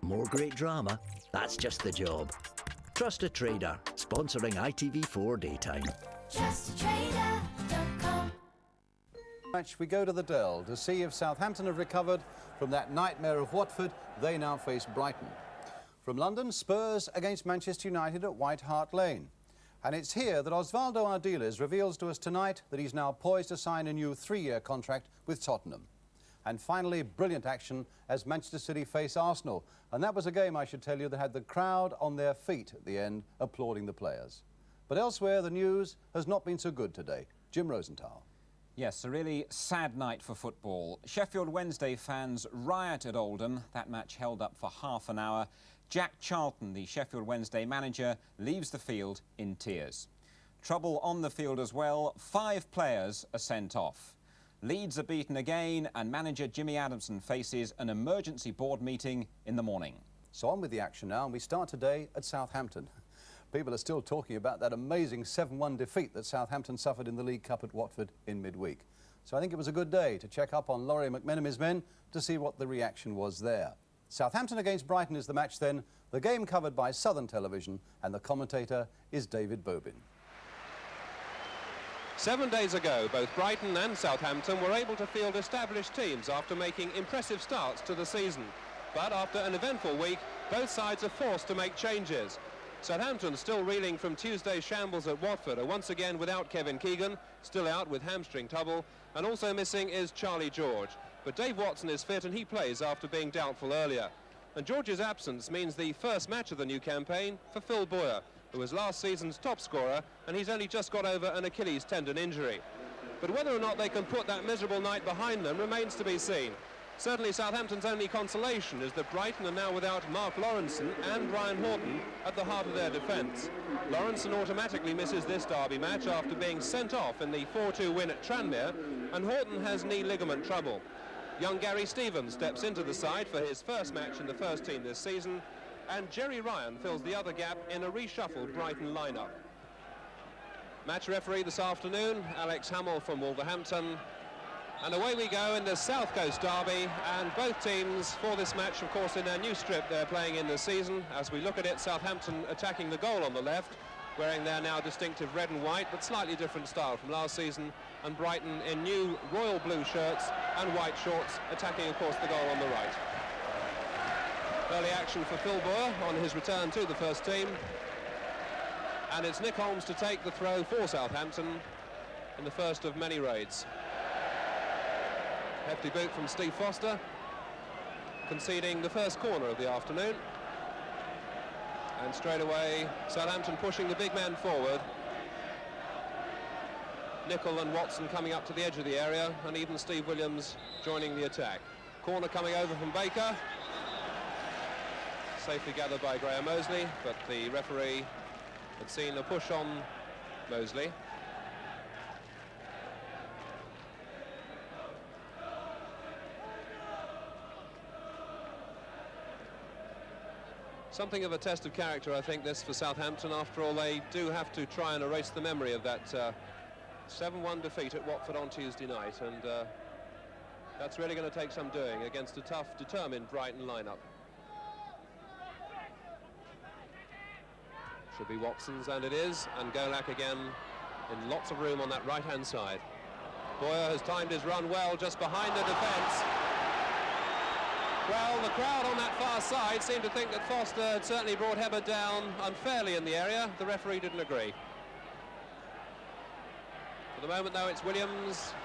more great drama? That's just the job. Trust a Trader, sponsoring ITV4 Daytime. TrustATrader.com. We go to the Dell to see if Southampton have recovered from that nightmare of Watford. They now face Brighton. From London, Spurs against Manchester United at White Hart Lane. And it's here that Osvaldo Ardiles reveals to us tonight that he's now poised to sign a new 3-year contract with Tottenham. And finally, brilliant action as Manchester City face Arsenal. And that was a game, I should tell you, that had the crowd on their feet at the end, applauding the players. But elsewhere, the news has not been so good today. Jim Rosenthal. Yes, a really sad night for football. Sheffield Wednesday fans riot at Oldham. That match held up for half an hour. Jack Charlton, the Sheffield Wednesday manager, leaves the field in tears. Trouble on the field as well. 5 players are sent off. Leeds are beaten again, and manager Jimmy Adamson faces an emergency board meeting in the morning. So on with the action now, and we start today at Southampton. People are still talking about that amazing 7-1 defeat that Southampton suffered in the League Cup at Watford in midweek. So I think it was a good day to check up on Laurie McMenamin's men to see what the reaction was there. Southampton against Brighton is the match then, the game covered by Southern Television, and the commentator is David Bobin. 7 days ago, both Brighton and Southampton were able to field established teams after making impressive starts to the season. But after an eventful week, both sides are forced to make changes. Southampton, still reeling from Tuesday's shambles at Watford, are once again without Kevin Keegan, still out with hamstring trouble, and also missing is Charlie George. But Dave Watson is fit and he plays after being doubtful earlier. And George's absence means the first match of the new campaign for Phil Boyer, who was last season's top scorer, and he's only just got over an Achilles tendon injury. But whether or not they can put that miserable night behind them remains to be seen. Certainly Southampton's only consolation is that Brighton are now without Mark Lawrenson and Ryan Horton at the heart of their defence. Lawrenson automatically misses this derby match after being sent off in the 4-2 win at Tranmere, and Horton has knee ligament trouble. Young Gary Stevens steps into the side for his first match in the first team this season, and Jerry Ryan fills the other gap in a reshuffled Brighton lineup. Match referee this afternoon, Alex Hamill from Wolverhampton. And away we go in the South Coast derby, and both teams for this match, of course, in their new strip they're playing in this season. As we look at it, Southampton attacking the goal on the left, wearing their now distinctive red and white, but slightly different style from last season, and Brighton in new royal blue shirts and white shorts, attacking, of course, the goal on the right. Early action for Phil Boyer on his return to the first team, and it's Nick Holmes to take the throw for Southampton in the first of many raids. Hefty boot from Steve Foster, conceding the first corner of the afternoon. And straight away, Southampton pushing the big man forward. Nicol and Watson coming up to the edge of the area, and even Steve Williams joining the attack. Corner coming over from Baker. Safely gathered by Graham Mosley, but the referee had seen a push on Mosley. Something of a test of character, I think, this for Southampton. After all, they do have to try and erase the memory of that 7-1 defeat at Watford on Tuesday night, and that's really going to take some doing against a tough, determined Brighton lineup. Should be Watson's, and it is, and Golak again in lots of room on that right-hand side. Boyer has timed his run well just behind the defence. Well, the crowd on that far side seemed to think that Foster had certainly brought Hebber down unfairly in the area. The referee didn't agree. For the moment, though, it's Williams,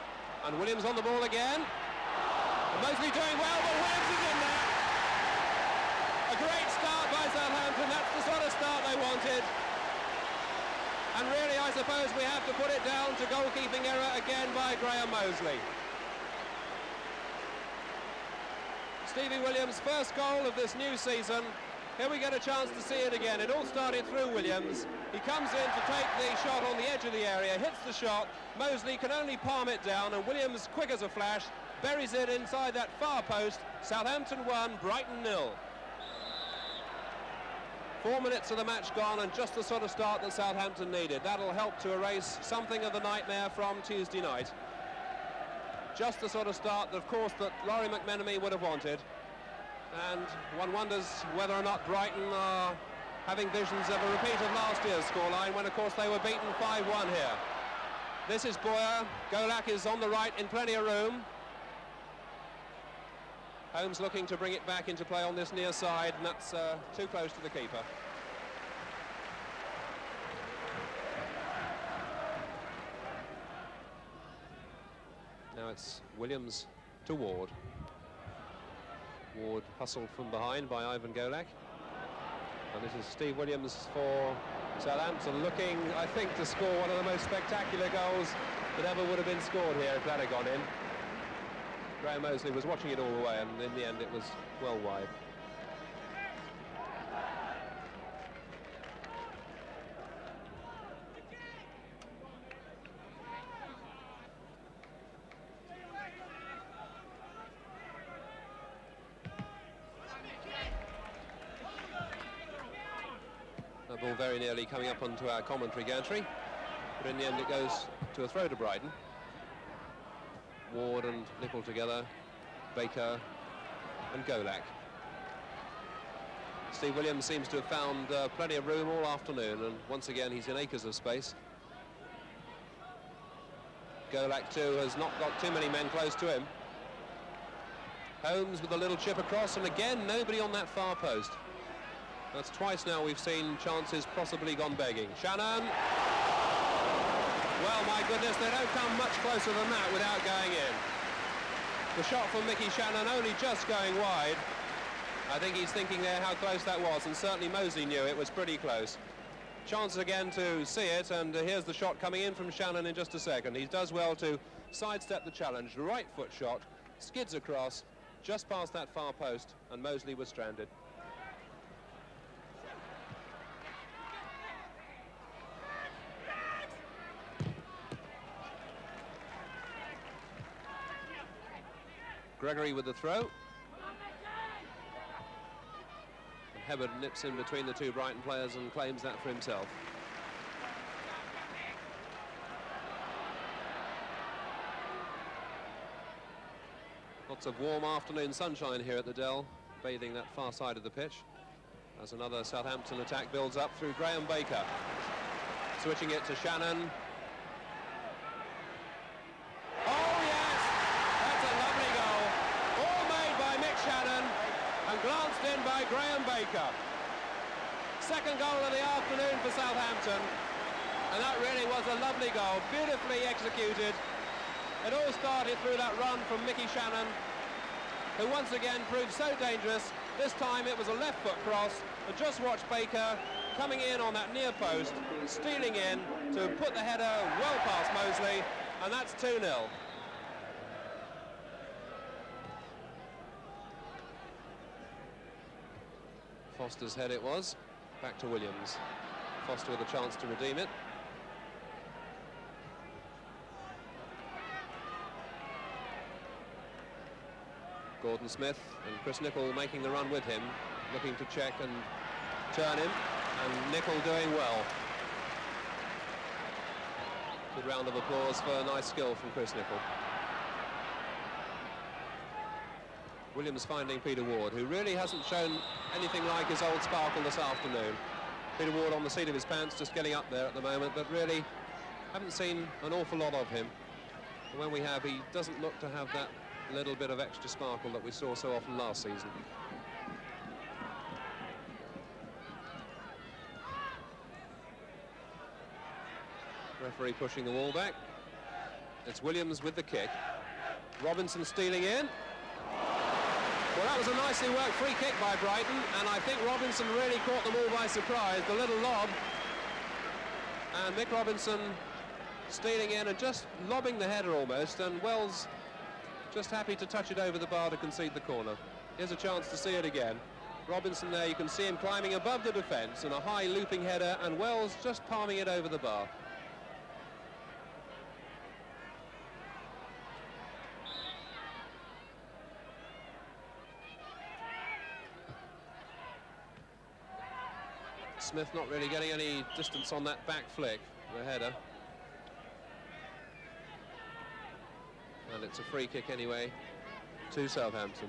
and Williams on the ball again. And Mosley doing well, but Williams is in there. A great start by Southampton. That's the sort of start they wanted. And really, I suppose we have to put it down to goalkeeping error again by Graham Mosley. Stevie Williams' first goal of this new season. Here we get a chance to see it again. It all started through Williams. He comes in to take the shot on the edge of the area, hits the shot. Mosley can only palm it down, and Williams, quick as a flash, buries it inside that far post. Southampton 1, Brighton 0. 4 minutes of the match gone, and just the sort of start that Southampton needed. That'll help to erase something of the nightmare from Tuesday night. Just the sort of start, of course, that Laurie McMenamy would have wanted. And one wonders whether or not Brighton are having visions of a repeat of last year's scoreline, when of course they were beaten 5-1 here. This is Boyer. Golak is on the right in plenty of room. Holmes looking to bring it back into play on this near side, and that's too close to the keeper. Now it's Williams to Ward. Ward hustled from behind by Ivan Golak. And this is Steve Williams for Southampton, looking, I think, to score one of the most spectacular goals that ever would have been scored here if that had gone in. Graham Mosley was watching it all the way, and in the end it was well wide. The ball very nearly coming up onto our commentary gantry, but in the end it goes to a throw to Brighton. Ward and Nicol together, Baker and Golak. Steve Williams seems to have found plenty of room all afternoon, and once again he's in acres of space. Golak too has not got too many men close to him. Holmes with a little chip across, and again nobody on that far post. That's twice now we've seen chances possibly gone begging. Shannon. Well, my goodness, they don't come much closer than that without going in. The shot from Mickey Shannon only just going wide. I think he's thinking there how close that was, and certainly Mosley knew it was pretty close. Chance again to see it, and here's the shot coming in from Shannon in just a second. He does well to sidestep the challenge. Right foot shot, skids across, just past that far post, and Mosley was stranded. Gregory with the throw. And Hebard nips in between the two Brighton players and claims that for himself. Lots of warm afternoon sunshine here at the Dell, bathing that far side of the pitch, as another Southampton attack builds up through Graham Baker. Switching it to Shannon. Glanced in by Graham Baker. Second goal of the afternoon for Southampton, and that really was a lovely goal, beautifully executed. It all started through that run from Mickey Shannon, who once again proved so dangerous. This time it was a left foot cross, but just watch Baker coming in on that near post, stealing in to put the header well past Mosley, and that's 2-0. Foster's head it was, back to Williams. Foster with a chance to redeem it. Gordon Smith and Chris Nicol making the run with him, looking to check and turn him, and Nicol doing well. Good round of applause for a nice skill from Chris Nicol. Williams finding Peter Ward, who really hasn't shown anything like his old sparkle this afternoon. Peter Ward on the seat of his pants, just getting up there at the moment, but really haven't seen an awful lot of him. And when we have, he doesn't look to have that little bit of extra sparkle that we saw so often last season. Referee pushing the wall back. It's Williams with the kick. Robinson stealing in. Well, that was a nicely worked free kick by Brighton, and I think Robinson really caught them all by surprise. The little lob, and Mick Robinson stealing in and just lobbing the header almost, and Wells just happy to touch it over the bar to concede the corner. Here's a chance to see it again. Robinson there, you can see him climbing above the defence, and a high looping header, and Wells just palming it over the bar. Smith not really getting any distance on that back flick, the header. And it's a free kick anyway to Southampton.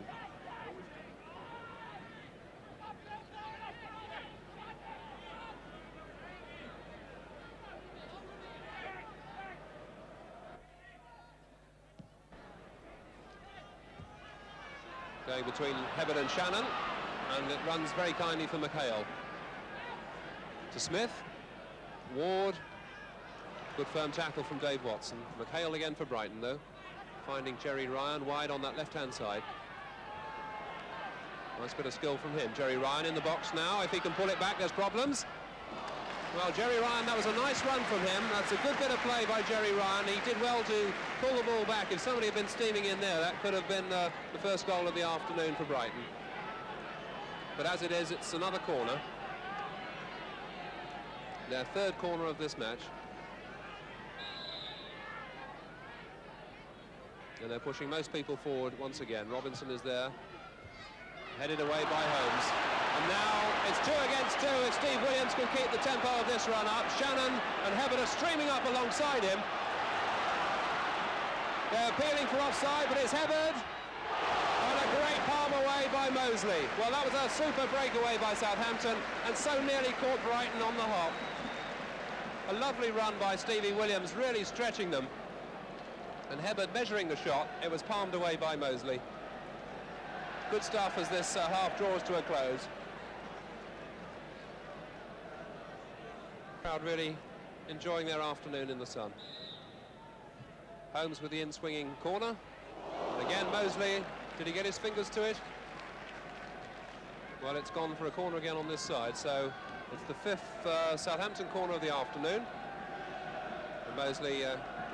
going between Hibbert and Shannon, and it runs very kindly for McHale. To Smith, Ward, good firm tackle from Dave Watson. McHale again for Brighton though, finding Jerry Ryan wide on that left-hand side. Nice bit of skill from him. Jerry Ryan in the box now. If he can pull it back, there's problems. Well, Jerry Ryan, that was a nice run from him. That's a good bit of play by Jerry Ryan. He did well to pull the ball back. If somebody had been steaming in there, that could have been the first goal of the afternoon for Brighton. But as it is, it's another corner. Their third corner of this match. And they're pushing most people forward once again. Robinson is there, headed away by Holmes. And now it's 2 against 2 if Steve Williams can keep the tempo of this run up. Shannon and Hibbert are streaming up alongside him. They're appealing for offside, but it's Hibbert. And a great palm away by Mosley. Well, that was a super breakaway by Southampton and so nearly caught Brighton on the hop. A lovely run by Stevie Williams, really stretching them. And Hibbert measuring the shot. It was palmed away by Mosley. Good stuff as this half draws to a close. Crowd really enjoying their afternoon in the sun. Holmes with the in-swinging corner. And again, Mosley, did he get his fingers to it? Well, it's gone for a corner again on this side, so it's the 5th Southampton corner of the afternoon. And Mosley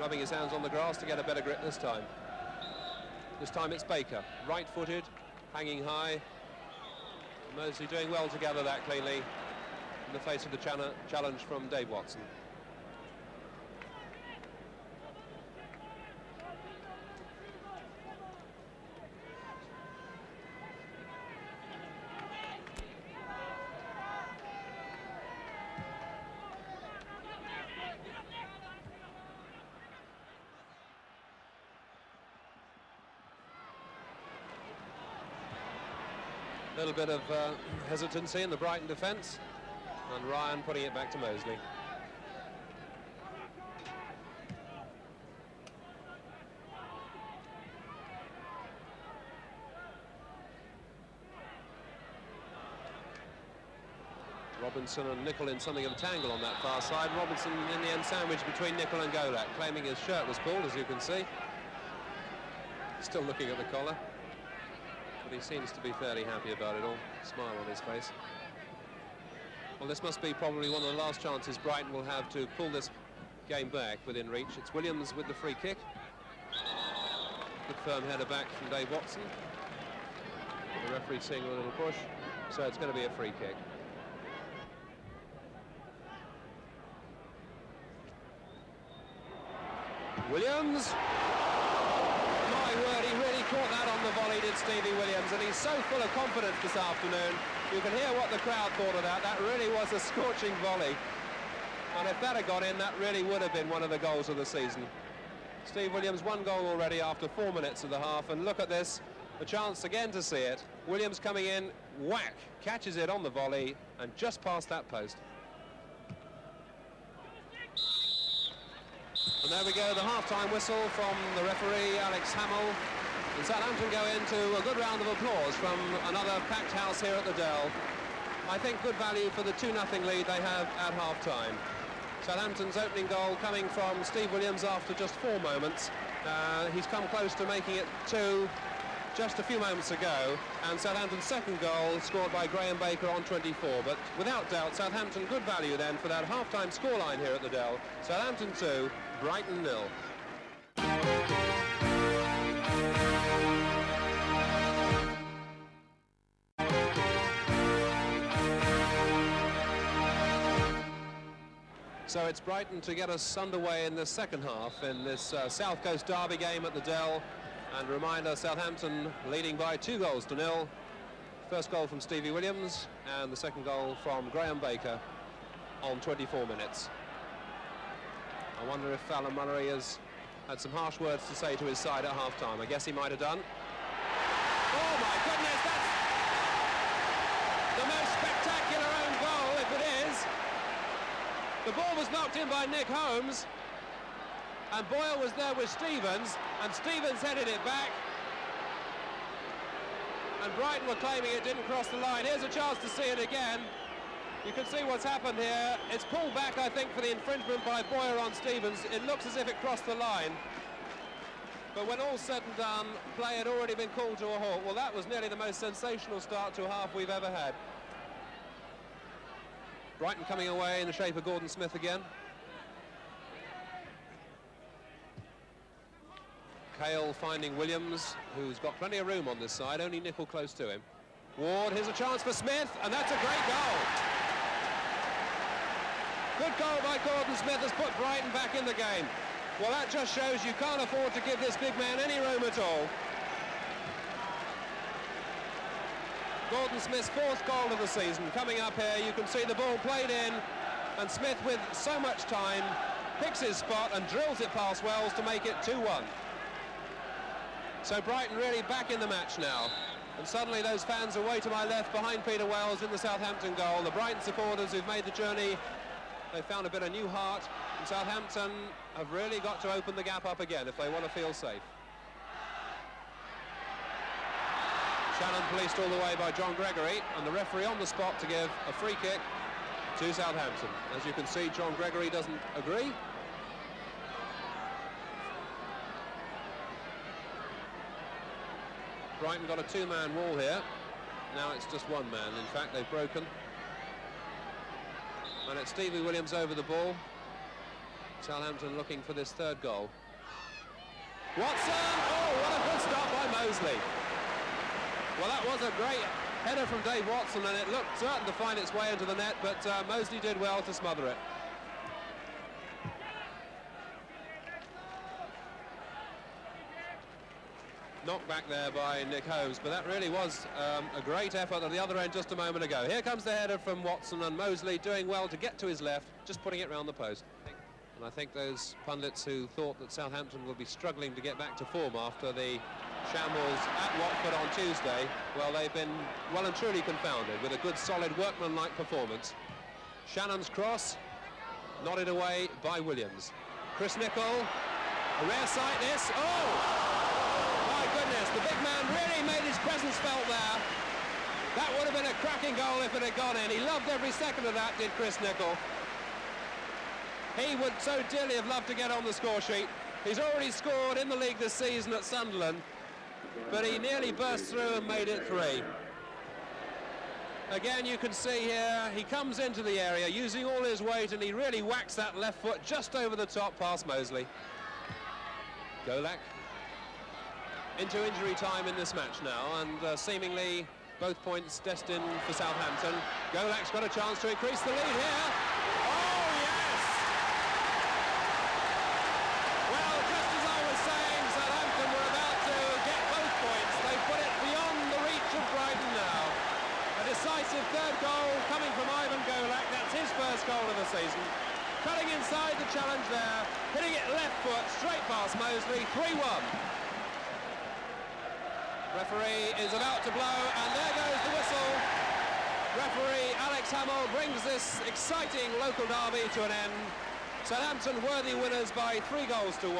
rubbing his hands on the grass to get a better grip this time. This time it's Baker, right-footed, hanging high. Mosley doing well to gather that cleanly in the face of the challenge from Dave Watson. A little bit of hesitancy in the Brighton defence, and Ryan putting it back to Mosley. Robinson and Nicol in something of a tangle on that far side. Robinson in the end sandwiched between Nicol and Golak, claiming his shirt was pulled, as you can see. Still looking at the collar. He seems to be fairly happy about it all, smile on his face. Well, this must be probably one of the last chances Brighton will have to pull this game back within reach. It's Williams with the free kick. Good firm header back from Dave Watson. The referee seeing a little push, so it's going to be a free kick. Williams! Word, he really caught that on the volley, did Stevie Williams, and he's so full of confidence this afternoon. You can hear what the crowd thought of that. That really was a scorching volley, and if that had gone in, that really would have been one of the goals of the season. Steve Williams, 1 goal already after 4 minutes of the half, and look at this, a chance again to see it. Williams coming in, whack, catches it on the volley and just past that post. And there we go, the half-time whistle from the referee, Alex Hamill. And Southampton go into a good round of applause from another packed house here at the Dell. I think good value for the 2-0 lead they have at half-time. Southampton's opening goal coming from Steve Williams after just 4 moments. He's come close to making it 2 just a few moments ago. And Southampton's second goal scored by Graham Baker on 24. But without doubt, Southampton good value then for that half-time scoreline here at the Dell. Southampton 2, Brighton 0. So it's Brighton to get us underway in the second half in this South Coast derby game at the Dell. And reminder, Southampton leading by 2-0. First goal from Stevie Williams and the second goal from Graham Baker on 24 minutes. I wonder if Alan Murray has had some harsh words to say to his side at half-time. I guess he might have done. Oh my goodness, that's the most spectacular own goal, if it is. The ball was knocked in by Nick Holmes, and Boyle was there with Stevens, and Stevens headed it back. and Brighton were claiming it didn't cross the line. Here's a chance to see it again. You can see what's happened here. It's pulled back, I think, for the infringement by Boyer on Stevens. It looks as if it crossed the line. But when all's said and done, play had already been called to a halt. Well, that was nearly the most sensational start to a half we've ever had. Brighton coming away in the shape of Gordon Smith again. Cale finding Williams, who's got plenty of room on this side, only nickel close to him. Ward, here's a chance for Smith, and that's a great goal. Good goal by Gordon Smith has put Brighton back in the game. Well, that just shows you can't afford to give this big man any room at all. Gordon Smith's 4th goal of the season coming up here. You can see the ball played in, and Smith, with so much time, picks his spot and drills it past Wells to make it 2-1. So Brighton really back in the match now. And suddenly those fans away to my left behind Peter Wells in the Southampton goal. The Brighton supporters who've made the journey, they've found a bit of new heart. And Southampton have really got to open the gap up again if they want to feel safe. Shannon policed all the way by John Gregory, and the referee on the spot to give a free kick to Southampton. As you can see, John Gregory doesn't agree. Brighton got a 2-man wall here. Now it's just 1 man. In fact, they've broken. And it's Stevie Williams over the ball. Southampton looking for this 3rd goal. Watson! Oh, what a good stop by Mosley. Well, that was a great header from Dave Watson, and it looked certain to find its way into the net, but Mosley did well to smother it. Knocked back there by Nick Holmes, but that really was a great effort at the other end just a moment ago. Here comes the header from Watson, and Mosley doing well to get to his left, just putting it round the post. And I think those pundits who thought that Southampton will be struggling to get back to form after the shambles at Watford on Tuesday, well, they've been well and truly confounded with a good, solid, workmanlike performance. Shannon's cross, nodded away by Williams. Chris Nicholl, a rare sight this. Oh! Goodness, the big man really made his presence felt there. That would have been a cracking goal if it had gone in. He loved every second of that, did Chris Nicholl. He would so dearly have loved to get on the score sheet. He's already scored in the league this season at Sunderland, but he nearly burst through and made it 3. Again, you can see here, he comes into the area using all his weight, and he really whacks that left foot just over the top past Mosley. Golak into injury time in this match now, and seemingly both points destined for Southampton. Golak's got a chance to increase the lead here. Oh, yes! Well, just as I was saying, Southampton were about to get both points. They put it beyond the reach of Brighton now. A decisive 3rd goal coming from Ivan Golak. That's his 1st goal of the season. Cutting inside the challenge there, hitting it left foot straight past Mosley, 3-1. Referee is about to blow, and there goes the whistle. Referee Alex Hamill brings this exciting local derby to an end. Southampton worthy winners by 3 goals to 1.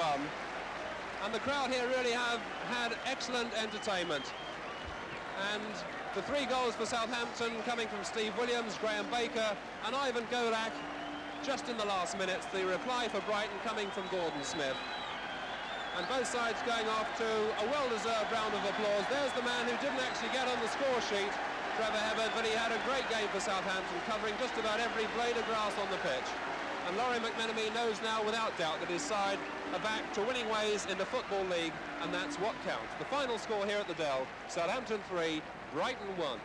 And the crowd here really have had excellent entertainment. And the 3 goals for Southampton coming from Steve Williams, Graham Baker and Ivan Golak just in the last minutes. The reply for Brighton coming from Gordon Smith. And both sides going off to a well-deserved round of applause. There's the man who didn't actually get on the score sheet, Trevor Hebbert, but he had a great game for Southampton, covering just about every blade of grass on the pitch. And Laurie McMenemy knows now without doubt that his side are back to winning ways in the Football League, and that's what counts. The final score here at the Dell, Southampton 3, Brighton 1.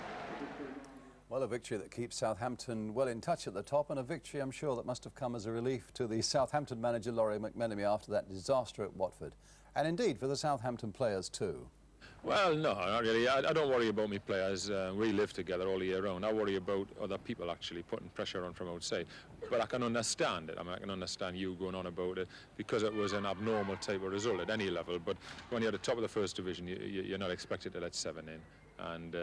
Well, a victory that keeps Southampton well in touch at the top, and a victory, I'm sure, that must have come as a relief to the Southampton manager, Laurie McMenemy, after that disaster at Watford. And indeed, for the Southampton players too. Well, no, not really. I don't worry about me players. We live together all year round. I worry about other people actually putting pressure on from outside. But I can understand it. I mean, I can understand you going on about it because it was an abnormal type of result at any level. But when you're at the top of the First Division, you're not expected to let 7 in. And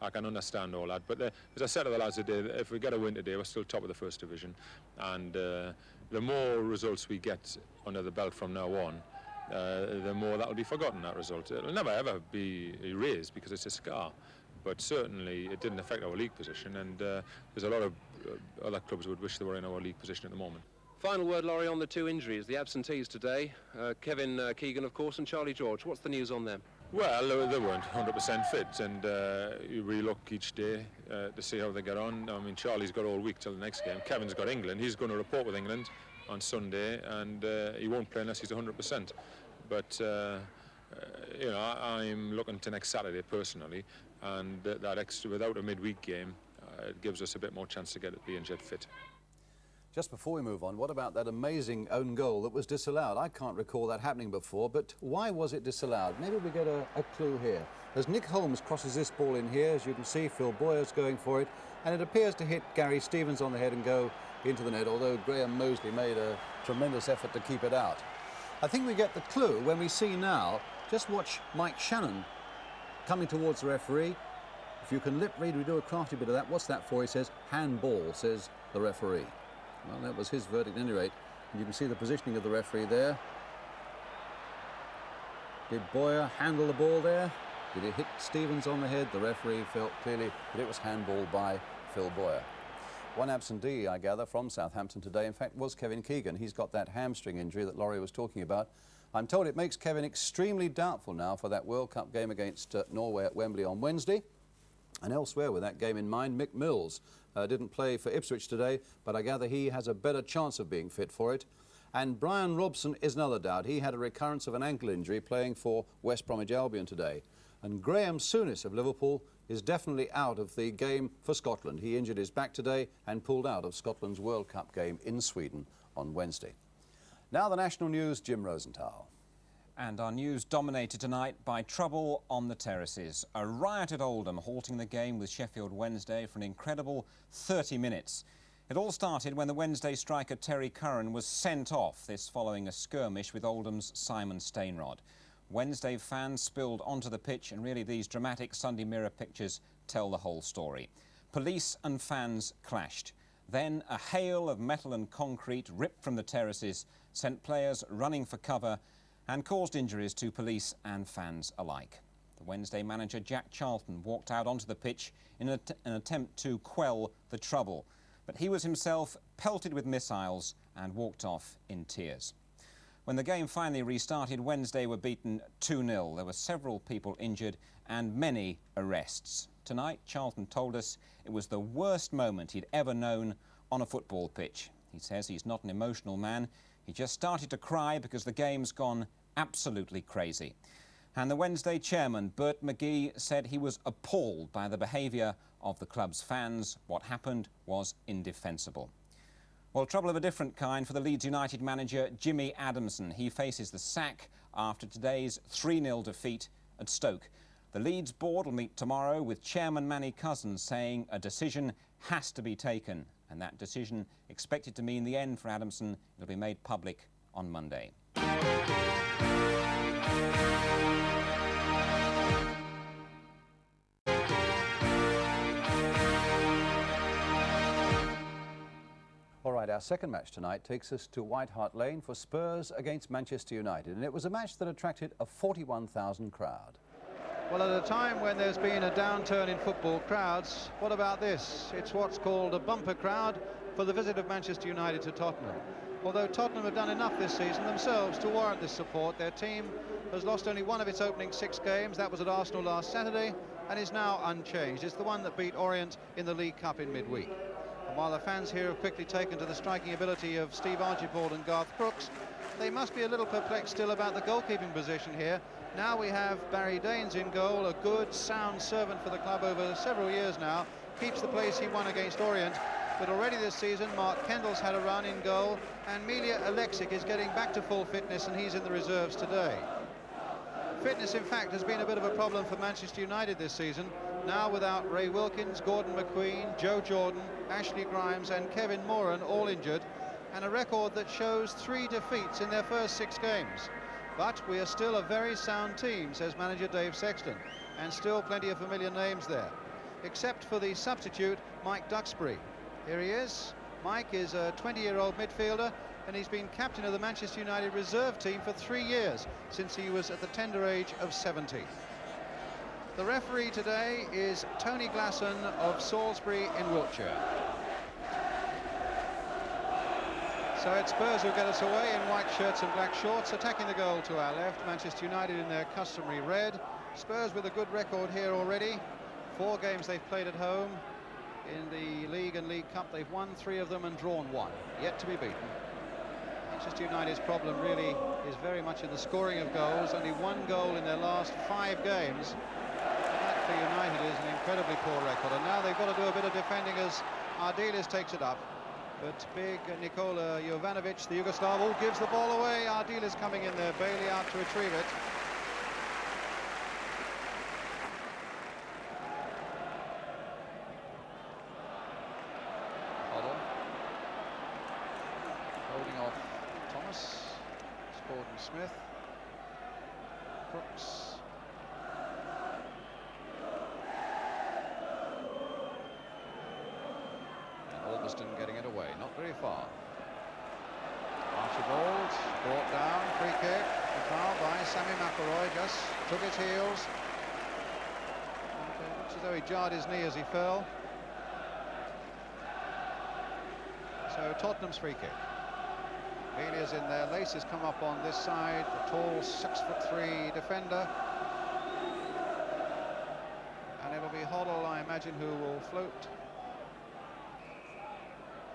I can understand all that. But as I said to the lads today, if we get a win today, we're still top of the First Division. And the more results we get under the belt from now on, the more that will be forgotten, that result. It'll never ever be erased because it's a scar, but certainly it didn't affect our league position, and there's a lot of other clubs would wish they were in our league position at the moment. Final word, Laurie, on the two injuries, the absentees today, Kevin Keegan, of course, and Charlie George. What's the news on them? Well, they weren't 100% fit, and we look each day to see how they get on. I mean, Charlie's got all week till the next game. Kevin's got England. He's going to report with England on Sunday, and he won't play unless he's 100%. But you know, I'm looking to next Saturday personally, and that extra, without a midweek game, it gives us a bit more chance to get the injured fit. Just before we move on, what about that amazing own goal that was disallowed? I can't recall that happening before, but why was it disallowed? Maybe we get a clue here. As Nick Holmes crosses this ball in here, as you can see, Phil Boyer's going for it, and it appears to hit Gary Stevens on the head and go into the net, although Graham Mosley made a tremendous effort to keep it out. I think we get the clue when we see now, just watch Mike Shannon coming towards the referee. If you can lip read, we do a crafty bit of that. What's that for? He says, handball, says the referee. Well, that was his verdict at any rate. And you can see the positioning of the referee there. Did Boyer handle the ball there? Did it hit Stevens on the head? The referee felt clearly that it was handball by Phil Boyer. One absentee, I gather, from Southampton today, in fact, was Kevin Keegan. He's got that hamstring injury that Laurie was talking about. I'm told it makes Kevin extremely doubtful now for that World Cup game against Norway at Wembley on Wednesday. And elsewhere, with that game in mind, Mick Mills didn't play for Ipswich today, but I gather he has a better chance of being fit for it. And Brian Robson is another doubt. He had a recurrence of an ankle injury playing for West Bromwich Albion today. And Graham Souness of Liverpool is definitely out of the game for Scotland. He injured his back today and pulled out of Scotland's World Cup game in Sweden on Wednesday. Now the national news, Jim Rosenthal. And our news dominated tonight by trouble on the terraces. A riot at Oldham halting the game with Sheffield Wednesday for an incredible 30 minutes. It all started when the Wednesday striker Terry Curran was sent off, this following a skirmish with Oldham's Simon Stainrod. Wednesday fans spilled onto the pitch, and really these dramatic Sunday Mirror pictures tell the whole story. Police and fans clashed. Then a hail of metal and concrete ripped from the terraces sent players running for cover and caused injuries to police and fans alike. The Wednesday manager Jack Charlton walked out onto the pitch in an attempt to quell the trouble, but he was himself pelted with missiles and walked off in tears. When the game finally restarted, Wednesday were beaten 2-0. There were several people injured and many arrests. Tonight, Charlton told us it was the worst moment he'd ever known on a football pitch. He says he's not an emotional man. He just started to cry because the game's gone absolutely crazy. And the Wednesday chairman, Bert McGee, said he was appalled by the behaviour of the club's fans. What happened was indefensible. Well, trouble of a different kind for the Leeds United manager, Jimmy Adamson. He faces the sack after today's 3-0 defeat at Stoke. The Leeds board will meet tomorrow with chairman Manny Cousins saying a decision has to be taken. And that decision expected to mean the end for Adamson. It'll be made public on Monday. All right, our second match tonight takes us to White Hart Lane for Spurs against Manchester United, and it was a match that attracted a 41,000 crowd. Well, at a time when there's been a downturn in football crowds, what about this? It's what's called a bumper crowd for the visit of Manchester United to Tottenham. Although Tottenham have done enough this season themselves to warrant this support, their team has lost only one of its opening 6 games. That was at Arsenal last Saturday, and is now unchanged. It's the one that beat Orient in the League Cup in midweek. And while the fans here have quickly taken to the striking ability of Steve Archibald and Garth Crooks, they must be a little perplexed still about the goalkeeping position here. Now we have Barry Daines in goal, a good, sound servant for the club over several years now. Keeps the place he won against Orient. But already this season, Mark Kendall's had a run in goal, and Milja Alexic is getting back to full fitness, and he's in the reserves today. Fitness, in fact, has been a bit of a problem for Manchester United this season. Now without Ray Wilkins, Gordon McQueen, Joe Jordan, Ashley Grimes and Kevin Moran all injured, and a record that shows 3 defeats in their first 6 games. But we are still a very sound team, says manager Dave Sexton, and still plenty of familiar names there, except for the substitute Mike Duxbury. Here he is. Mike is a 20-year-old midfielder and he's been captain of the Manchester United reserve team for 3 years, since he was at the tender age of 17. The referee today is Tony Glasson of Salisbury in Wiltshire. So it's Spurs who get us away in white shirts and black shorts, attacking the goal to our left. Manchester United in their customary red. Spurs with a good record here already. 4 games they've played at home. In the League and League Cup, they've won 3 of them and drawn 1, yet to be beaten. Manchester United's problem really is very much in the scoring of goals. Only 1 goal in their last 5 games. That for United is an incredibly poor record, and now they've got to do a bit of defending as Ardiles takes it up. But big Nikola Jovanovic, the Yugoslav, gives the ball away. Ardiles coming in there, Bailey out to retrieve it. Holding off Thomas, Gordon Smith, Crooks. And Alberston getting it away, not very far. Archibald brought down, free kick, the foul by Sammy McElroy, just took his heels. And, looks as though he jarred his knee as he fell. So Tottenham's free kick. Velia's in there, Lace has come up on this side, the tall 6'3" defender. And it'll be Hoddle, I imagine, who will float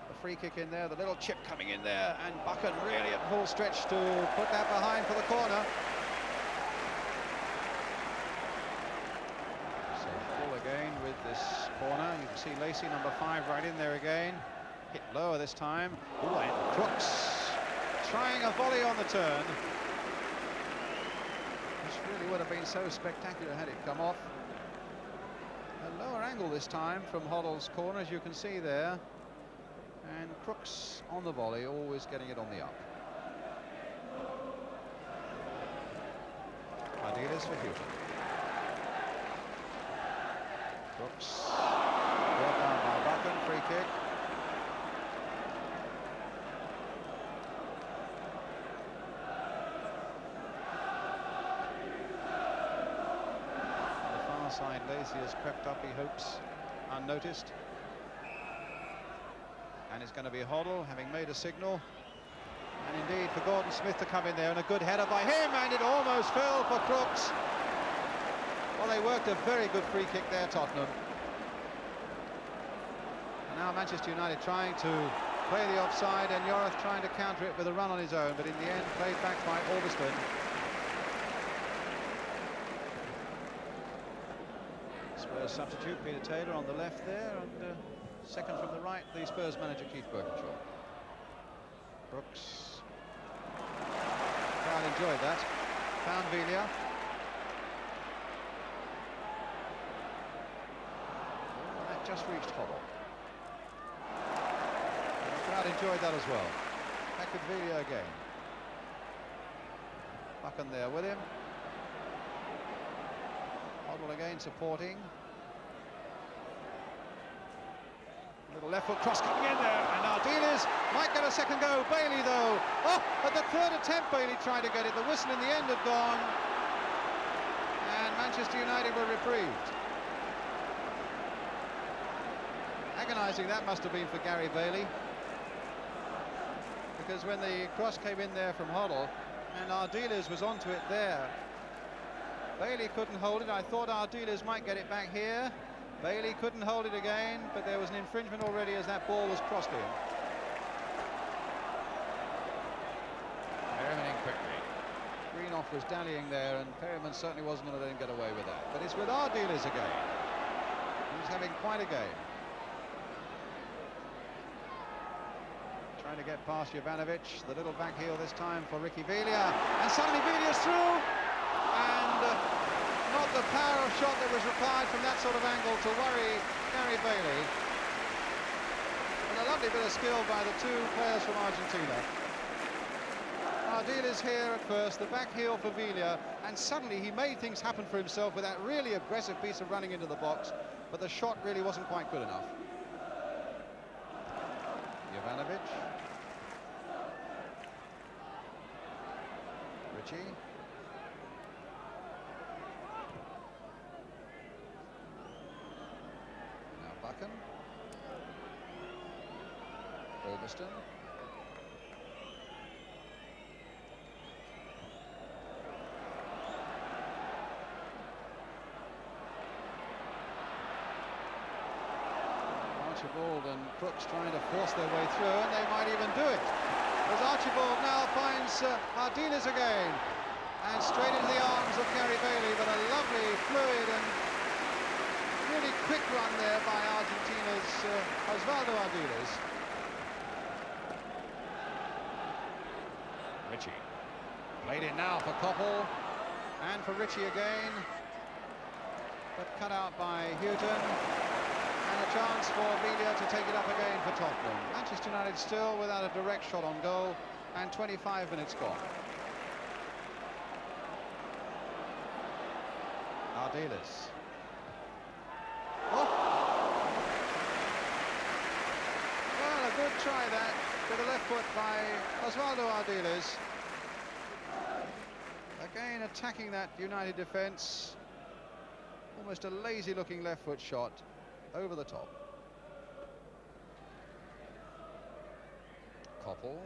the free kick in there, the little chip coming in there, and Buchan really at full stretch to put that behind for the corner. So full again with this corner. You can see Lacey, number 5, right in there again. Hit lower this time. Ooh, and Crooks trying a volley on the turn. This really would have been so spectacular had it come off. A lower angle this time from Hoddle's corner, as you can see there. And Crooks on the volley, always getting it on the up. Ardiles for Houghton. Crooks brought down by Buchan, free kick. Side, Lacey has crept up, he hopes, unnoticed. And it's going to be Hoddle, having made a signal. And indeed for Gordon Smith to come in there, and a good header by him, and it almost fell for Crooks. Well, they worked a very good free kick there, Tottenham. And now Manchester United trying to play the offside, and Yorith trying to counter it with a run on his own, but in the end played back by Alberston. Spurs substitute, Peter Taylor on the left there, and second from the right, the Spurs manager Keith Birkinshaw. Brooks. Crowd enjoyed that. Found Velia. Oh, that just reached Hoddle. And the crowd enjoyed that as well. Back with Velia again. Buchan there with him. Hoddle again supporting. Little left foot cross coming in there, and Ardiles might get a second go. Bailey though, oh, at the 3rd attempt Bailey tried to get it. The whistle in the end had gone, and Manchester United were reprieved. Agonising that must have been for Gary Bailey, because when the cross came in there from Hoddle, and Ardiles was onto it there, Bailey couldn't hold it. I thought Ardiles might get it back here. Bailey couldn't hold it again, but there was an infringement already as that ball was crossed in. Perryman quickly. Greenoff was dallying there, and Perryman certainly wasn't going to let him get away with that. But it's with Ardiles again. He's having quite a game. Trying to get past Jovanovic. The little back heel this time for Ricky Velia. And suddenly Velia's through. And not the power of shot that was required from that sort of angle to worry Gary Bailey. And a lovely bit of skill by the 2 players from Argentina. Ardiles here at first, the back heel for Velia, and suddenly he made things happen for himself with that really aggressive piece of running into the box, but the shot really wasn't quite good enough. Jovanovic. Ritchie. Now Buchan. Burgeston. Archibald and Crooks trying to force their way through, and they might even do it. As Archibald now finds Ardiles again, and straight into the arms of Gary Bailey, but a lovely, fluid and really quick run there by Argentina's Osvaldo Ardiles. Ritchie. Played in now for Koppel, and for Ritchie again, but cut out by Houghton. And a chance for Villa to take it up again for Tottenham. Manchester United still without a direct shot on goal, and 25 minutes gone. Ardiles. Oh! Well, a good try that with the left foot by Osvaldo Ardiles. Again attacking that United defence. Almost a lazy-looking left foot shot. Over the top. Koppel.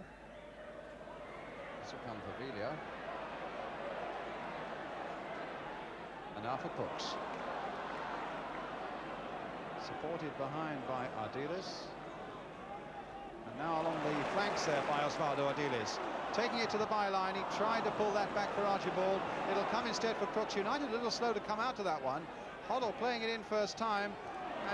This will come for Villa. And now for Crooks. Supported behind by Ardiles. And now along the flanks there by Osvaldo Ardiles. Taking it to the byline, he tried to pull that back for Archibald. It'll come instead for Crooks. United a little slow to come out to that one. Hoddle playing it in first time.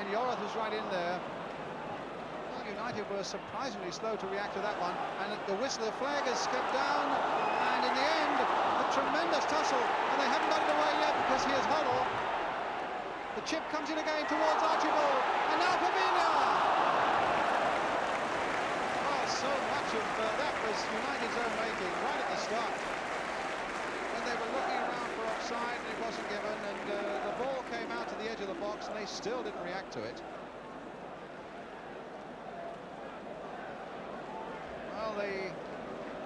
And Yorath was right in there. Well, United were surprisingly slow to react to that one. And the whistle, the flag has stepped down. And in the end, a tremendous tussle. And they haven't got it away yet because here's Hoddle. The chip comes in again towards Archibald. And now for Villa. Well, so much of that was United's own making right at the start. When they were looking around for offside and it wasn't given, and the ball came out to the edge of the box and they still didn't react to it. Well, they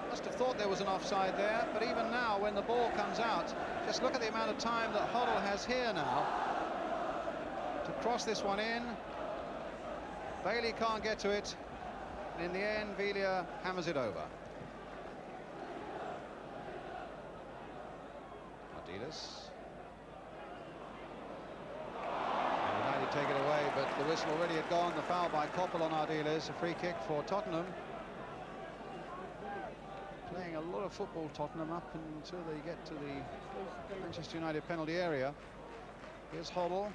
must have thought there was an offside there, but even now when the ball comes out, just look at the amount of time that Hoddle has here now to cross this one in. Bailey can't get to it, and in the end Villa hammers it over. Ardiles. United take it away, but the whistle already had gone. The foul by Koppel on Ardiles, a free kick for Tottenham. Playing a lot of football, Tottenham, up until they get to the Manchester United penalty area. Here's Hoddle.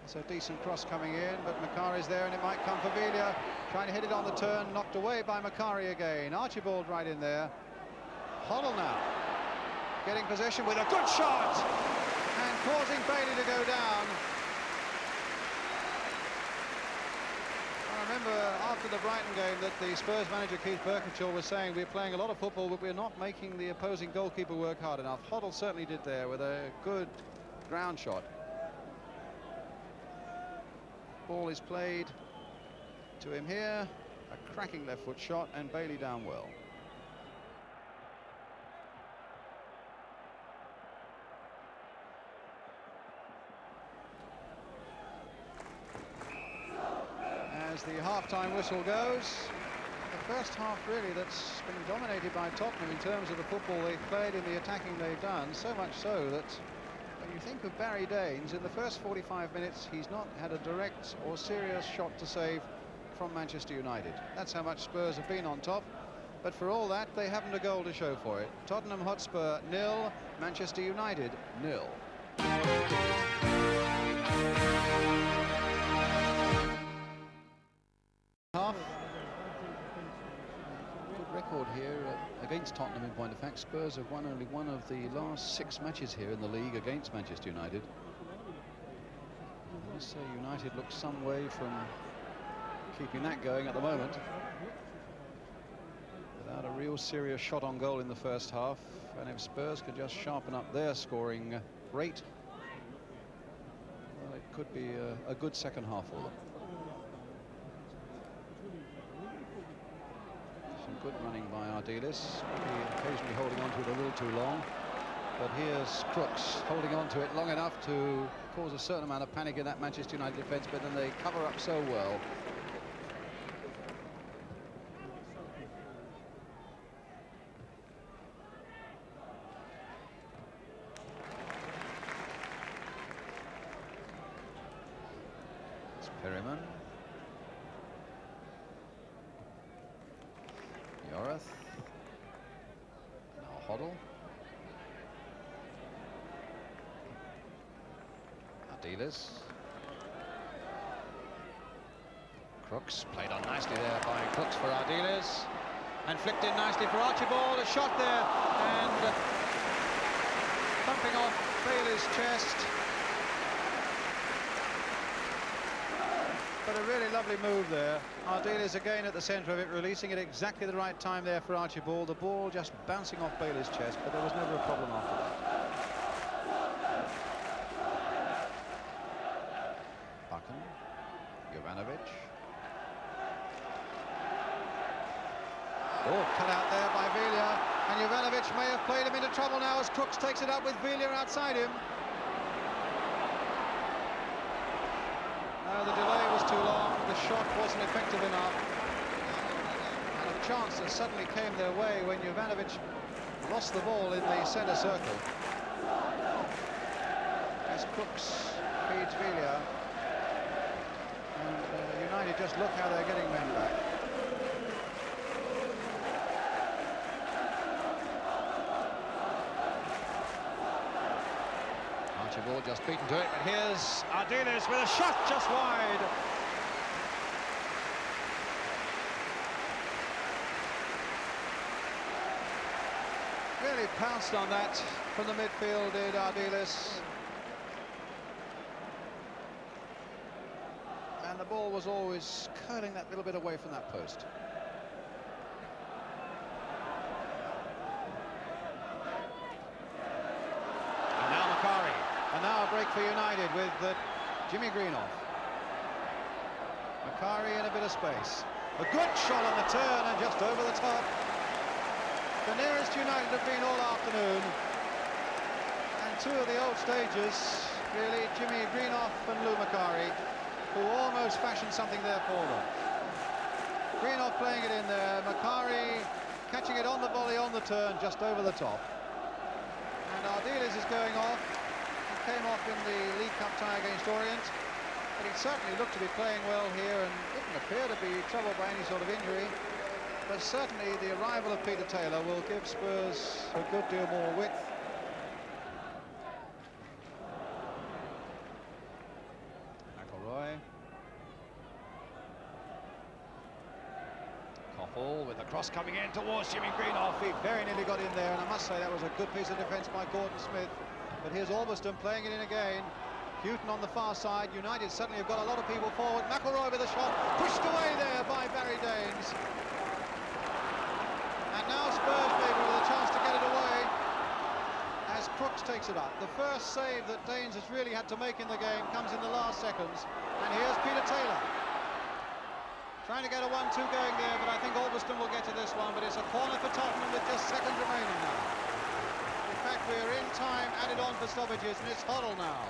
It's a decent cross coming in, but Macari's there, and it might come for Villa. Trying to hit it on the turn, knocked away by Macari again. Archibald right in there. Hoddle now. Getting possession with a good shot and causing Bailey to go down. I remember after the Brighton game that the Spurs manager Keith Birkinshaw was saying we're playing a lot of football but we're not making the opposing goalkeeper work hard enough. Hoddle certainly did there with a good ground shot. Ball is played to him here, a cracking left foot shot, and Bailey down well. As the half-time whistle goes, the first half really that's been dominated by Tottenham in terms of the football they've played and the attacking they've done, so much so that when you think of Barry Daines, in the first 45 minutes he's not had a direct or serious shot to save from Manchester United. That's how much Spurs have been on top, but for all that they haven't a goal to show for it. Tottenham Hotspur 0, Manchester United 0. Half. Good record here against Tottenham in point of fact. Spurs have won only one of the last 6 matches here in the league against Manchester United. I must say United look some way from keeping that going at the moment. Without a real serious shot on goal in the first half, and if Spurs could just sharpen up their scoring rate, well, it could be a good second half for them. Some Good running by Ardiles, occasionally holding on to it a little too long. But here's Crooks holding on to it long enough to cause a certain amount of panic in that Manchester United defence, but then they cover up so well. It's Perryman. Yorath. Now Hoddle. Ardiles. Crooks played on nicely there by Crooks for Ardiles, and flicked in nicely for Archibald. A shot there, and thumping off Bailey's chest. But a really lovely move there. Ardiles again at the centre of it, releasing it exactly the right time there for Archibald. The ball just bouncing off Bailey's chest, but there was never a problem after that. Buchan, Jovanovic. Oh, cut out there by Villiers, and Jovanovic may have played him into trouble now as Crooks takes it up with Villiers outside him. The delay was too long, the shot wasn't effective enough, and a chance that suddenly came their way when Jovanovic lost the ball in the centre circle. As Crooks feeds Villiers, and United just look how they're getting men back. Archibald just beaten to it, but here's Ardiles with a shot just wide. Really pounced on that from the midfield, did Ardiles. And the ball was always curling that little bit away from that post. And now a break for United with Jimmy Greenoff. Macari in a bit of space. A good shot on the turn and just over the top. The nearest United have been all afternoon. And two of the old stagers, really, Jimmy Greenoff and Lou Macari, who almost fashioned something there for them. Greenoff playing it in there, Macari catching it on the volley on the turn, just over the top. And Ardiles is going off. Came off in the League Cup tie against Orient, but he certainly looked to be playing well here and didn't appear to be troubled by any sort of injury. But certainly the arrival of Peter Taylor will give Spurs a good deal more width. McElroy. Koppel with the cross coming in towards Jimmy Greenoff. He very nearly got in there, and I must say that was a good piece of defence by Gordon Smith. But here's Albiston playing it in again. Houghton on the far side. United suddenly have got a lot of people forward. McElroy with a shot, pushed away there by Barry Daines. And now Spurs maybe with a chance to get it away as Crooks takes it up. The first save that Daines has really had to make in the game comes in the last seconds. And here's Peter Taylor. Trying to get a 1-2 going there, but I think Albiston will get to this one. But it's a corner for Tottenham with just seconds remaining now. In fact, we're in time, added on for stoppages, and it's Hoddle now.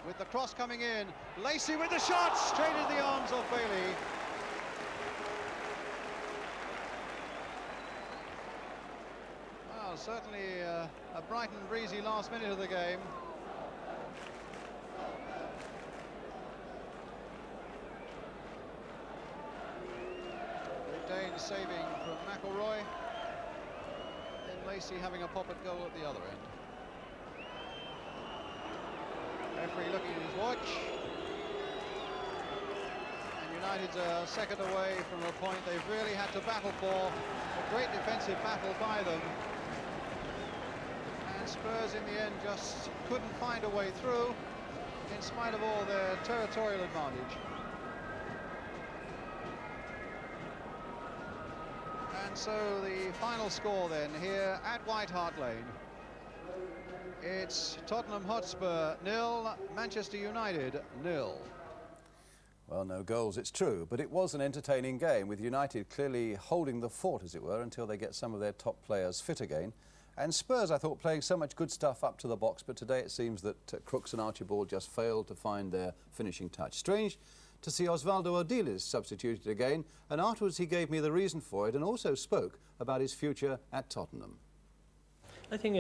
With the cross coming in, Lacey with the shot, straight into the arms of Bailey. Well, certainly a bright and breezy last minute of the game. Daines saving from McElroy. Lacey having a pop at goal at the other end. Referee looking at his watch. And United's a second away from a point they've really had to battle for. A great defensive battle by them. And Spurs in the end just couldn't find a way through in spite of all their territorial advantage. And so the final score then here at White Hart Lane. It's Tottenham Hotspur 0, Manchester United 0. Well, no goals, it's true, but it was an entertaining game, with United clearly holding the fort, as it were, until they get some of their top players fit again. And Spurs, I thought, playing so much good stuff up to the box, but today it seems that Crooks and Archibald just failed to find their finishing touch. Strange to see Osvaldo Ardiles substituted again, and afterwards he gave me the reason for it and also spoke about his future at Tottenham. I think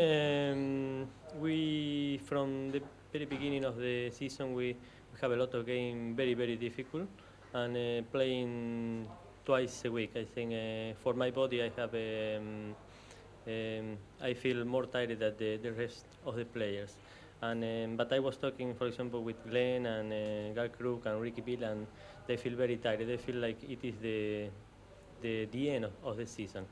we, from the very beginning of the season, we have a lot of games very difficult, and playing twice a week. I think for my body, I feel more tired than the rest of the players. And but I was talking, for example, with Glenn and Gal Crook and Ricky Bill, and they feel very tired. They feel like it is the end of the season.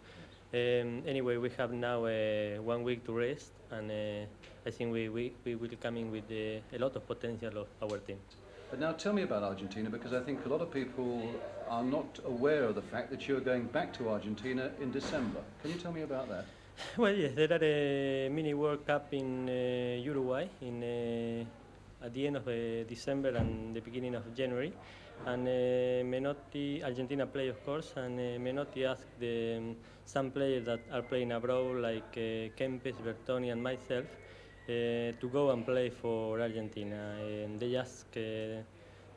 Anyway, we have now 1 week to rest, and I think we will come in with a lot of potential of our team. But now tell me about Argentina, because I think a lot of people are not aware of the fact that you're going back to Argentina in December. Can you tell me about that? Well, yes, there are a mini World Cup in Uruguay at the end of December and the beginning of January. And Menotti, Argentina play, of course, and Menotti asked some players that are playing abroad, like Kempes, Bertoni, and myself, to go and play for Argentina. And they asked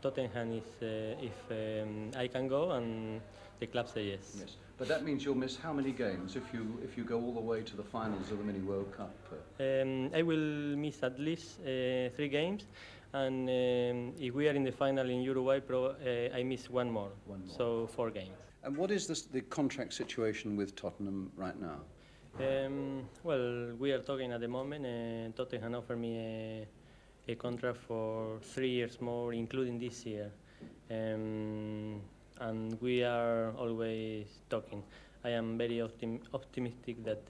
Tottenham if I can go, and the club say yes. Yes, but that means you'll miss how many games if you go all the way to the finals of the Mini World Cup? I will miss at least 3 games, and if we are in the final in Uruguay, I miss one more, so 4 games. And what is the contract situation with Tottenham right now? Well, we are talking at the moment. Tottenham offered me a contract for 3 years more, including this year. And we are always talking. I am very optimistic that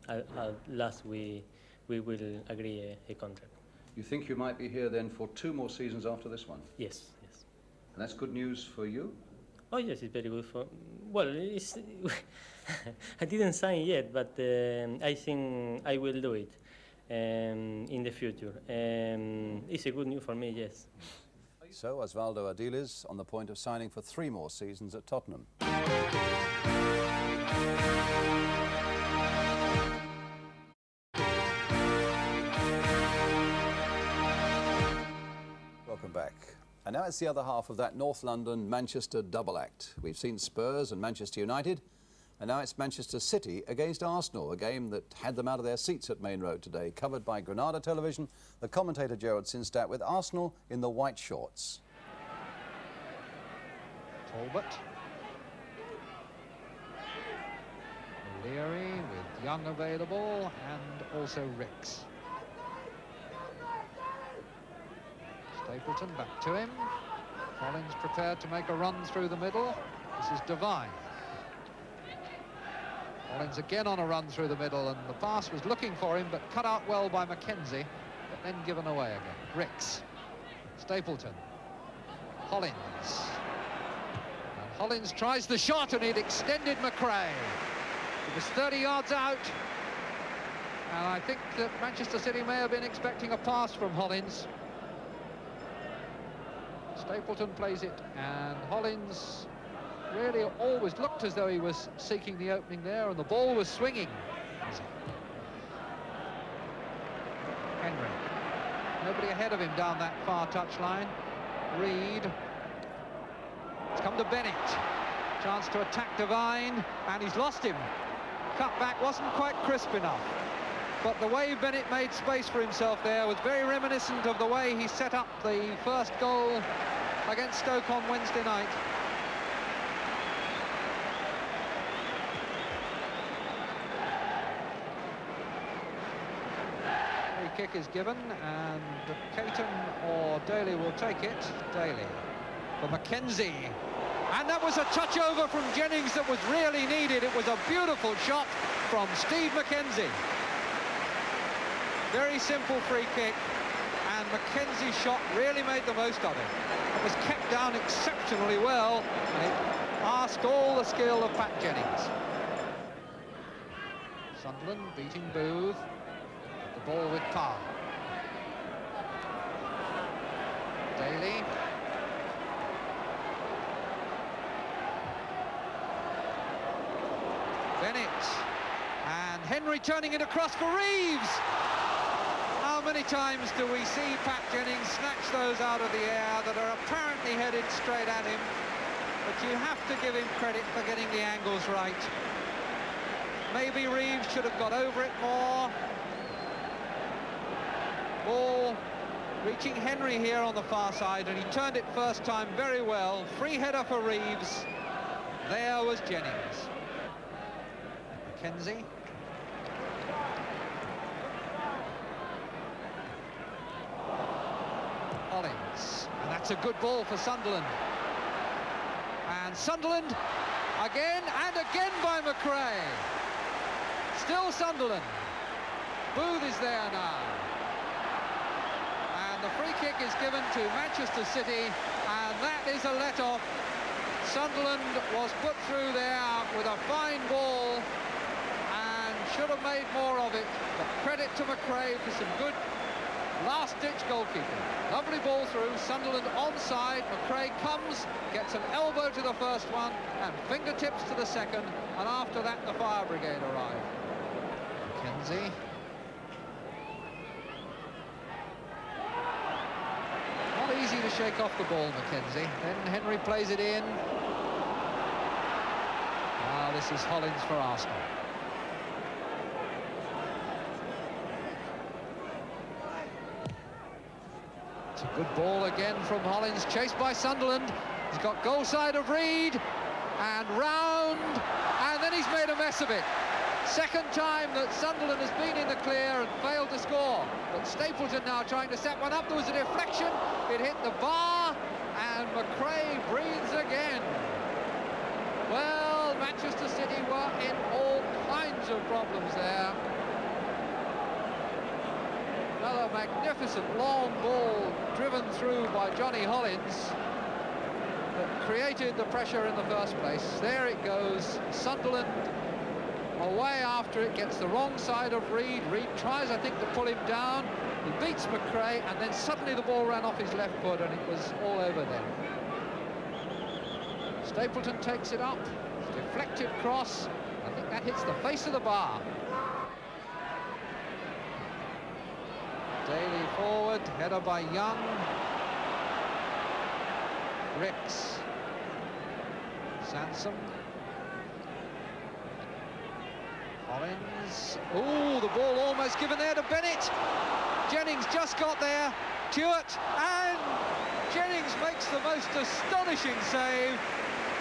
at last we will agree a contract. You think you might be here then for 2 more seasons after this one? Yes. And that's good news for you? Oh yes, it's very good for. Well, it's I didn't sign yet, but I think I will do it in the future. It's a good news for me, yes. So Osvaldo Ardiles on the point of signing for 3 more seasons at Tottenham. Welcome back. And now it's the other half of that North London-Manchester double act. We've seen Spurs and Manchester United, and now it's Manchester City against Arsenal, a game that had them out of their seats at Main Road today, covered by Granada Television, the commentator Gerald Sinstadt, with Arsenal in the white shorts. Talbot. O'Leary with Young available, and also Ricks. Stapleton back to him. Collins prepared to make a run through the middle. This is Devine. Collins again on a run through the middle, and the pass was looking for him, but cut out well by Mackenzie, but then given away again. Ricks. Stapleton. Hollins. And Hollins tries the shot, and it extended McRae. It was 30 yards out, and I think that Manchester City may have been expecting a pass from Hollins. Stapleton plays it, and Hollins really always looked as though he was seeking the opening there, and the ball was swinging. Henry. Nobody ahead of him down that far touchline. Reed. It's come to Bennett. Chance to attack Devine, and he's lost him. Cut back wasn't quite crisp enough. But the way Bennett made space for himself there was very reminiscent of the way he set up the first goal against Stoke on Wednesday night. Free kick is given, and Caton or Daly will take it. Daly for Mackenzie. And that was a touch over from Jennings that was really needed. It was a beautiful shot from Steve Mackenzie. Very simple free kick, and Mackenzie's shot really made the most of it. It was kept down exceptionally well, and it asked all the skill of Pat Jennings. Sunderland beating Booth, the ball with Parr. Daly. And Henry turning it across for Reeves. How many times do we see Pat Jennings snatch those out of the air that are apparently headed straight at him? But you have to give him credit for getting the angles right. Maybe Reeves should have got over it more. Ball reaching Henry here on the far side, and he turned it first time very well. Free header for Reeves. There was Jennings. Mackenzie. Hollins. And that's a good ball for Sunderland. And Sunderland again and again by McRae. Still Sunderland. Booth is there now. And the free kick is given to Manchester City, and that is a let-off. Sunderland was put through there with a fine ball and should have made more of it. But credit to McRae for some good last-ditch goalkeeping. Lovely ball through, Sunderland onside. McRae comes, gets an elbow to the first one and fingertips to the second, and after that the fire brigade arrived. Mackenzie. Not easy to shake off the ball, Mackenzie. Then Henry plays it in. Ah, this is Hollins for Arsenal. It's a good ball again from Hollins, chased by Sunderland. He's got goal side of Reed, and round, and then he's made a mess of it. Second time that Sunderland has been in the clear and failed to score. But Stapleton now trying to set one up. There was a deflection. It hit the bar, and McRae breathes again. Well, Manchester City were in all kinds of problems there. Another magnificent long ball driven through by Johnny Hollins that created the pressure in the first place. There it goes. Sunderland away after it, gets the wrong side of Reed. Reed tries, I think, to pull him down. He beats McRae, and then suddenly the ball ran off his left foot, and it was all over then. Stapleton takes it up. Deflected cross. I think that hits the face of the bar. Daly forward, header by Young. Ricks. Sansom. Hollins. Ooh, the ball almost given there to Bennett. Jennings just got there. Tuart, and Jennings makes the most astonishing save,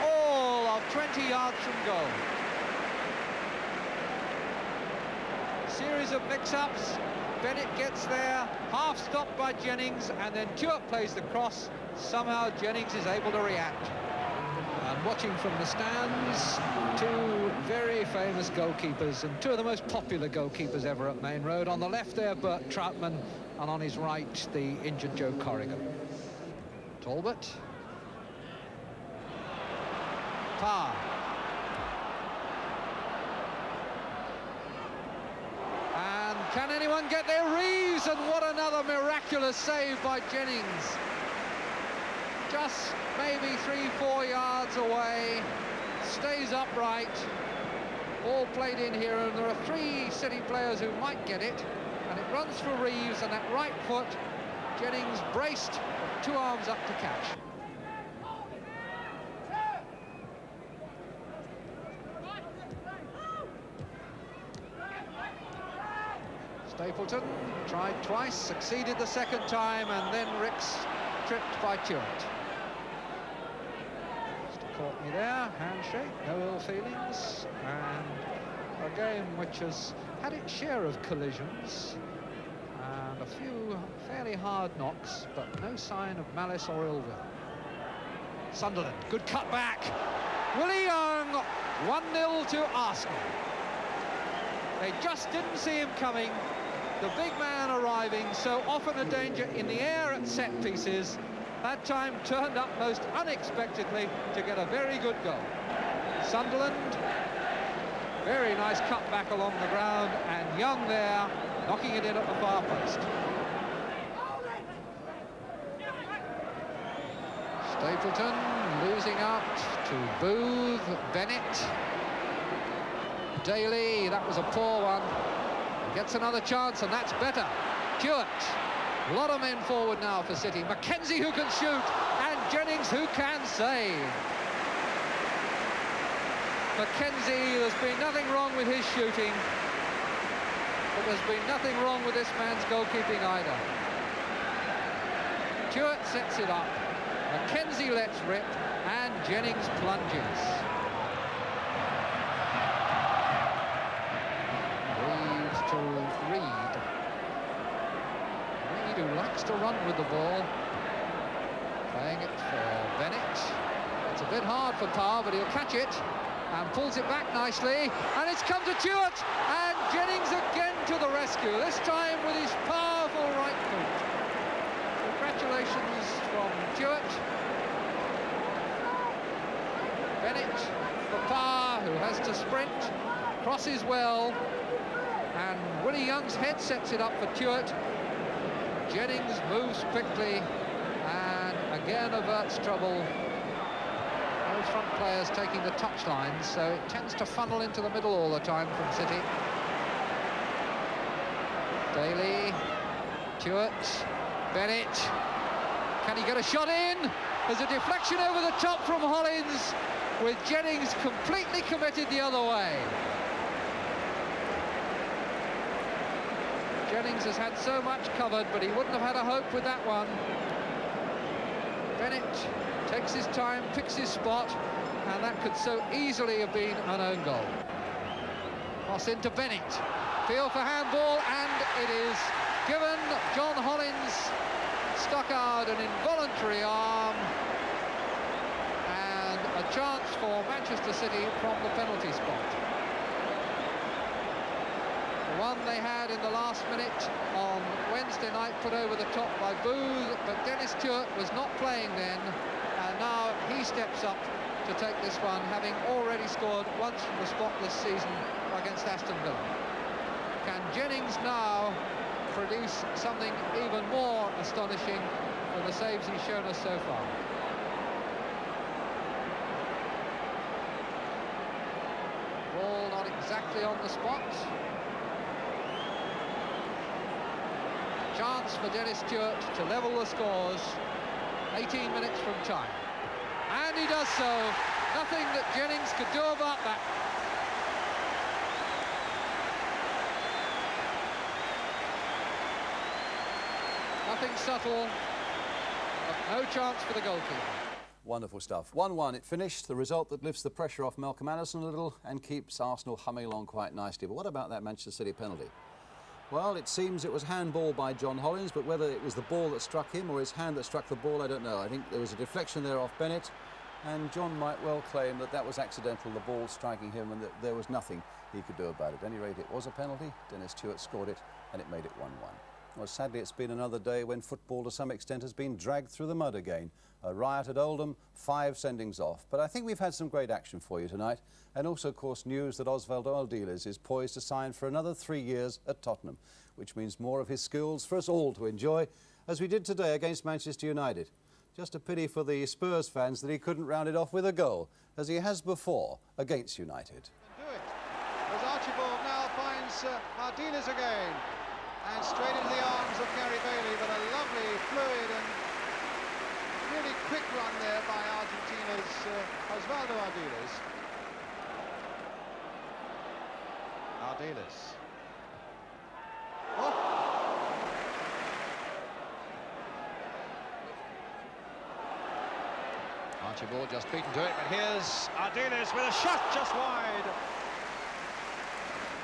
all of 20 yards from goal. Series of mix-ups. Bennett gets there, half stopped by Jennings, and then Tuart plays the cross. Somehow Jennings is able to react. And watching from the stands, two very famous goalkeepers, and two of the most popular goalkeepers ever at Main Road. On the left there, Bert Troutman, and on his right, the injured Joe Corrigan. Talbot. Parr. And can anyone get there? Reeves, and what another miraculous save by Jennings. Just maybe 3-4 yards away, stays upright, all played in here, and there are three City players who might get it, and it runs for Reeves, and that right foot, Jennings braced, two arms up to catch. Stapleton tried twice, succeeded the second time, and then Ricks tripped by Tuart. Caught me there, handshake, no ill feelings, and a game which has had its share of collisions and a few fairly hard knocks, but no sign of malice or ill will. Sunderland, good cut back. Willie Young, 1-0 to Arsenal. They just didn't see him coming. The big man arriving, so often a danger in the air at set pieces. That time turned up most unexpectedly to get a very good goal. Sunderland, very nice cut back along the ground, and Young there, knocking it in at the far post. Stapleton losing out to Booth, Bennett. Daly, that was a poor one. He gets another chance, and that's better. Stewart. A lot of men forward now for City. Mackenzie who can shoot, and Jennings who can save. Mackenzie, there's been nothing wrong with his shooting, but there's been nothing wrong with this man's goalkeeping either. Stewart sets it up, Mackenzie lets rip, and Jennings plunges. Leaves to Reed. Reed, who likes to run with the ball. Playing it for Bennett. It's a bit hard for Power, but he'll catch it. And pulls it back nicely, and it's come to Stewart, and Jennings again to the rescue, this time with his powerful right foot. Congratulations from Stewart. Bennett for Power, who has to sprint, crosses well, and Willie Young's head sets it up for Stewart. Jennings moves quickly, and again averts trouble. Those front players taking the touchlines, so it tends to funnel into the middle all the time from City. Daly, Stewart, Bennett. Can he get a shot in? There's a deflection over the top from Hollins, with Jennings completely committed the other way. Jennings has had so much covered, but he wouldn't have had a hope with that one. Bennett takes his time, picks his spot, and that could so easily have been an own goal. Cross into Bennett. Feel for handball, and it is given. John Hollins stuck out an involuntary arm, and a chance for Manchester City from the penalty spot. The one they had in the last minute on Wednesday night put over the top by Booth, but Dennis Stewart was not playing then, and now he steps up to take this one, having already scored once from the spot this season against Aston Villa. Can Jennings now produce something even more astonishing than the saves he's shown us so far? Ball not exactly on the spot. Chance for Dennis Stewart to level the scores 18 minutes from time. And he does so. Nothing that Jennings could do about that. Nothing subtle, but no chance for the goalkeeper. Wonderful stuff. 1-1 it finished, the result that lifts the pressure off Malcolm Allison a little and keeps Arsenal humming along quite nicely. But what about that Manchester City penalty? Well, it seems it was handball by John Hollins, but whether it was the ball that struck him or his hand that struck the ball, I don't know. I think there was a deflection there off Bennett, and John might well claim that that was accidental, the ball striking him, and that there was nothing he could do about it. At any rate, it was a penalty. Dennis Stewart scored it, and it made it 1-1. Well, sadly, it's been another day when football, to some extent, has been dragged through the mud again. A riot at Oldham, 5 sendings off. But I think we've had some great action for you tonight, and also, of course, news that Osvaldo Aldiles is poised to sign for another 3 years at Tottenham, which means more of his skills for us all to enjoy, as we did today against Manchester United. Just a pity for the Spurs fans that he couldn't round it off with a goal, as he has before against United. Do it, as Archibald now finds Ardiles again, and straight into the arms of Gary Bailey, but a lovely, fluid and really quick run there by Argentina's Osvaldo Ardiles. Ardiles. Oh! Archibald just beaten to it, but here's Ardiles with a shot just wide.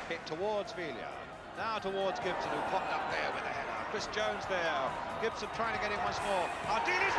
Hit towards Villa. Now towards Gibson, who popped up there with a header. Chris Jones there. Gibson trying to get in once more. Ardiles